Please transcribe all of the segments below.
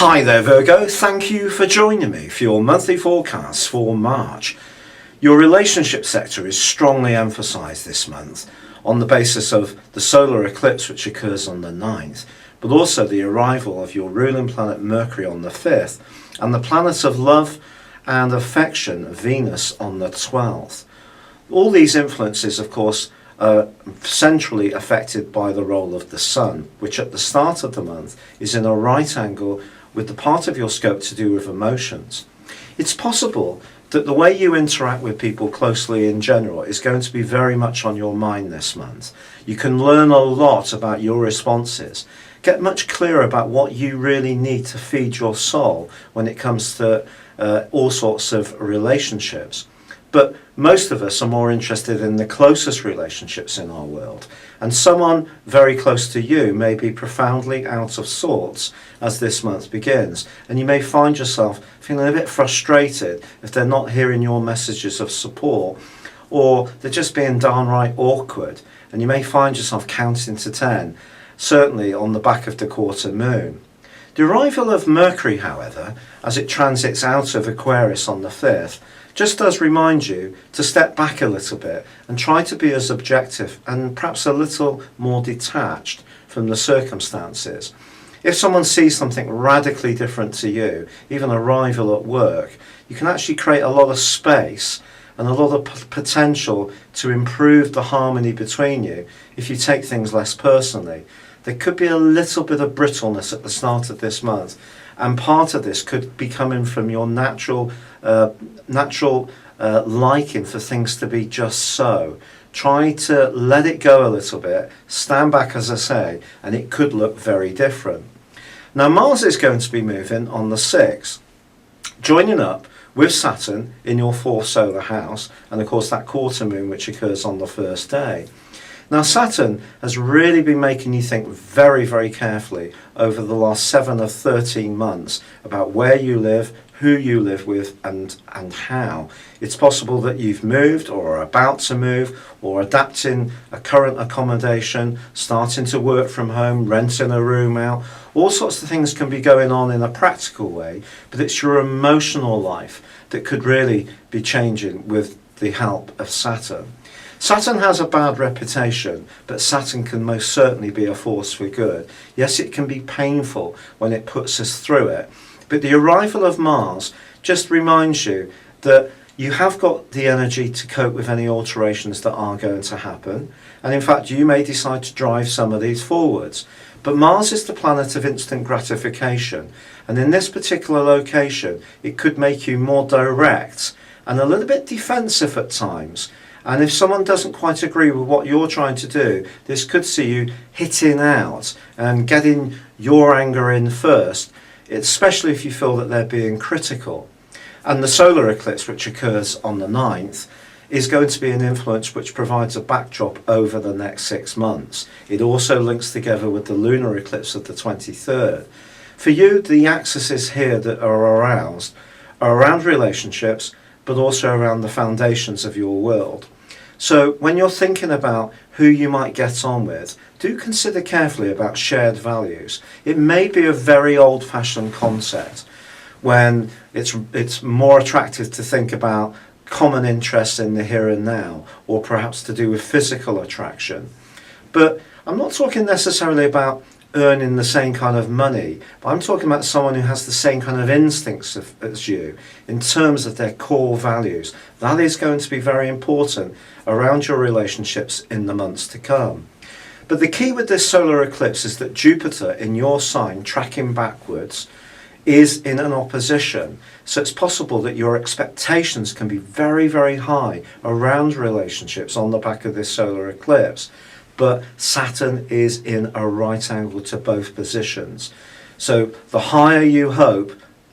Hi there Virgo, thank you for joining me for your monthly forecast for March. Your relationship sector is strongly emphasised this month on the basis of the solar eclipse which occurs on the 9th, but also the arrival of your ruling planet Mercury on the 5th and the planet of love and affection Venus on the 12th. All these influences of course are centrally affected by the role of the Sun, which at the start of the month is in a right angle with the part of your scope to do with emotions. It's possible that the way you interact with people closely in general is going to be very much on your mind this month. You can learn a lot about your responses, get much clearer about what you really need to feed your soul when it comes to all sorts of relationships. But most of us are more interested in the closest relationships in our world. And someone very close to you may be profoundly out of sorts as this month begins. And you may find yourself feeling a bit frustrated if they're not hearing your messages of support, or they're just being downright awkward. And you may find yourself counting to 10, certainly on the back of the quarter moon. The arrival of Mercury, however, as it transits out of Aquarius on the 5th, just does remind you to step back a little bit and try to be as objective and perhaps a little more detached from the circumstances. If someone sees something radically different to you, even a rival at work, you can actually create a lot of space and a lot of potential to improve the harmony between you if you take things less personally. There could be a little bit of brittleness at the start of this month, and part of this could be coming from your natural liking for things to be just so. Try to let it go a little bit, stand back as I say, and it could look very different. Now Mars is going to be moving on the 6th, joining up with Saturn in your 4th solar house, and of course that quarter moon which occurs on the first day. Now Saturn has really been making you think very, very carefully over the last 7 of 13 months about where you live, who you live with, and how. It's possible that you've moved or are about to move, or adapting a current accommodation, starting to work from home, renting a room out. All sorts of things can be going on in a practical way, but it's your emotional life that could really be changing with the help of Saturn. Saturn has a bad reputation, but Saturn can most certainly be a force for good. Yes, it can be painful when it puts us through it, but the arrival of Mars just reminds you that you have got the energy to cope with any alterations that are going to happen, and in fact you may decide to drive some of these forwards. But Mars is the planet of instant gratification, and in this particular location it could make you more direct and a little bit defensive at times. And if someone doesn't quite agree with what you're trying to do, this could see you hitting out and getting your anger in first, especially if you feel that they're being critical. And the solar eclipse, which occurs on the 9th, is going to be an influence which provides a backdrop over the next 6 months. It also links together with the lunar eclipse of the 23rd. For you, the axes here that are around relationships, but also around the foundations of your world. So when you're thinking about who you might get on with, do consider carefully about shared values. It may be a very old-fashioned concept when it's more attractive to think about common interests in the here and now, or perhaps to do with physical attraction. But I'm not talking necessarily about earning the same kind of money, but I'm talking about someone who has the same kind of instincts as you in terms of their core values. That is going to be very important around your relationships in the months to come. But the key with this solar eclipse is that Jupiter in your sign, tracking backwards, is in an opposition. So it's possible that your expectations can be very, very high around relationships on the back of this solar eclipse. But Saturn is in a right angle to both positions. So the higher you hope,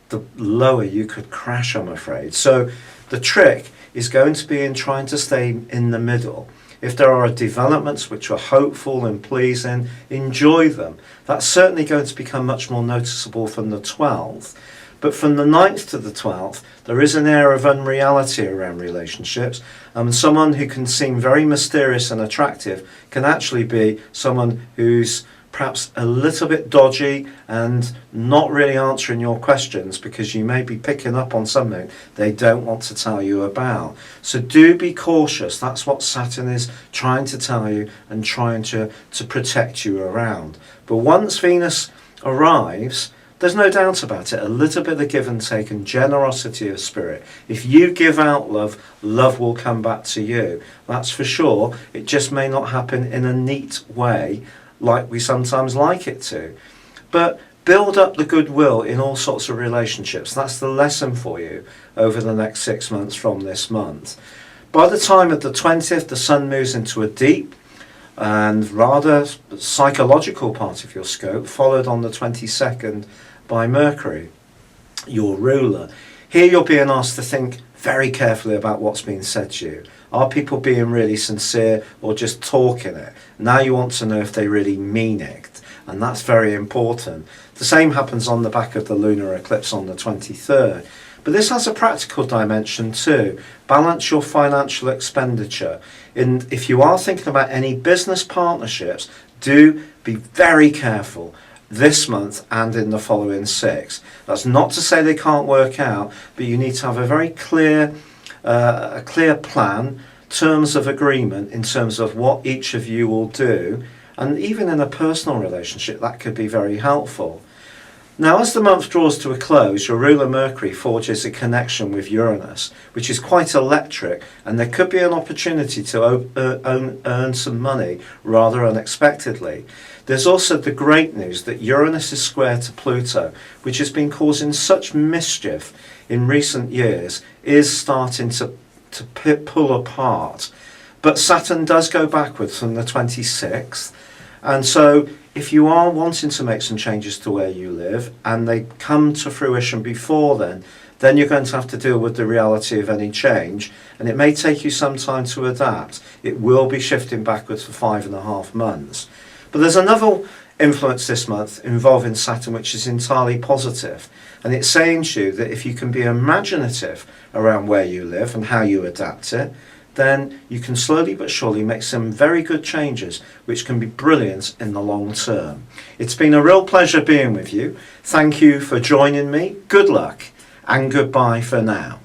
the lower you could crash, I'm afraid. So the trick is going to be in trying to stay in the middle. If there are developments which are hopeful and pleasing, enjoy them. That's certainly going to become much more noticeable from the 12th. But from the 9th to the 12th, there is an air of unreality around relationships, and someone who can seem very mysterious and attractive can actually be someone who's perhaps a little bit dodgy and not really answering your questions because you may be picking up on something they don't want to tell you about. So do be cautious. That's what Saturn is trying to tell you and trying to protect you around. But once Venus arrives, there's no doubt about it, a little bit of give and take and generosity of spirit. If you give out love, love will come back to you. That's for sure. It just may not happen in a neat way like we sometimes like it to. But build up the goodwill in all sorts of relationships. That's the lesson for you over the next 6 months from this month. By the time of the 20th, the Sun moves into a deep and rather psychological part of your scope, followed on the 22nd by Mercury, your ruler. Here you're being asked to think very carefully about what's being said to you. Are people being really sincere or just talking it? Now you want to know if they really mean it, and that's very important. The same happens on the back of the lunar eclipse on the 23rd. But this has a practical dimension too. Balance your financial expenditure. And if you are thinking about any business partnerships, do be very careful this month and in the following 6. That's not to say they can't work out, but you need to have a very clear plan, terms of agreement in terms of what each of you will do, and even in a personal relationship that could be very helpful. Now, as the month draws to a close, your ruler Mercury forges a connection with Uranus, which is quite electric, and there could be an opportunity to earn some money rather unexpectedly. There's also the great news that Uranus is square to Pluto, which has been causing such mischief in recent years, is starting to pull apart. But Saturn does go backwards from the 26th, and so if you are wanting to make some changes to where you live and they come to fruition before then you're going to have to deal with the reality of any change, and it may take you some time to adapt. It will be shifting backwards for 5.5 months. But there's another influence this month involving Saturn which is entirely positive, and it's saying to you that if you can be imaginative around where you live and how you adapt it, then you can slowly but surely make some very good changes which can be brilliant in the long term. It's been a real pleasure being with you. Thank you for joining me. Good luck and goodbye for now.